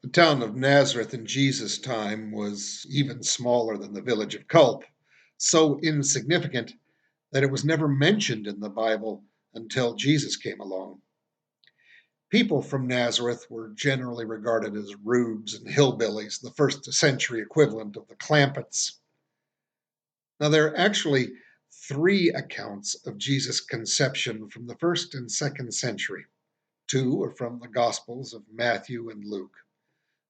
The town of Nazareth in Jesus' time was even smaller than the village of Culp, so insignificant that it was never mentioned in the Bible until Jesus came along. People from Nazareth were generally regarded as rubes and hillbillies, the first century equivalent of the Clampetts. Now, there are actually three accounts of Jesus' conception from the first and second century. Two are from the Gospels of Matthew and Luke.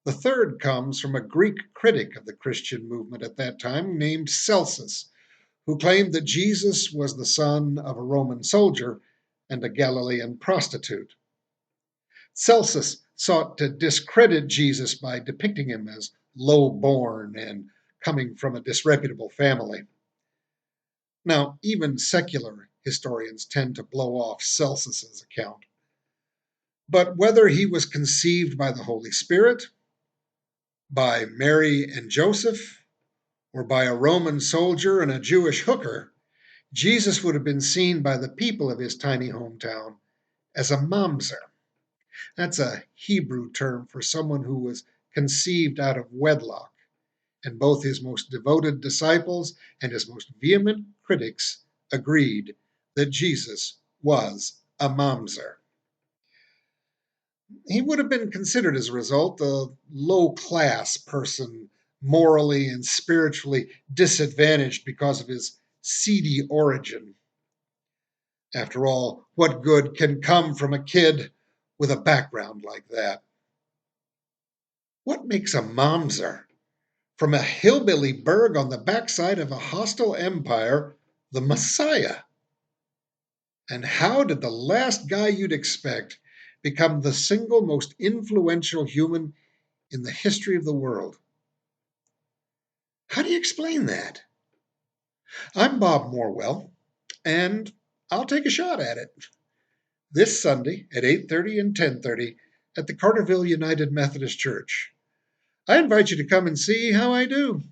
The third comes from a Greek critic of the Christian movement at that time named Celsus, who claimed that Jesus was the son of a Roman soldier and a Galilean prostitute. Celsus sought to discredit Jesus by depicting him as low born and coming from a disreputable family. Now, even secular historians tend to blow off Celsus's account. But whether he was conceived by the Holy Spirit, by Mary and Joseph, or by a Roman soldier and a Jewish hooker, Jesus would have been seen by the people of his tiny hometown as a mamzer. That's a Hebrew term for someone who was conceived out of wedlock, and both his most devoted disciples and his most vehement critics agreed that Jesus was a mamzer. He would have been considered, as a result, a low class person, morally and spiritually disadvantaged because of his seedy origin. After all, what good can come from a kid with a background like that? What makes a mamzer? From a hillbilly burg on the backside of a hostile empire, the Messiah. And how did the last guy you'd expect become the single most influential human in the history of the world? How do you explain that? I'm Bob Morwell, and I'll take a shot at it. This Sunday at 8:30 and 10:30 at the Carterville United Methodist Church. I invite you to come and see how I do.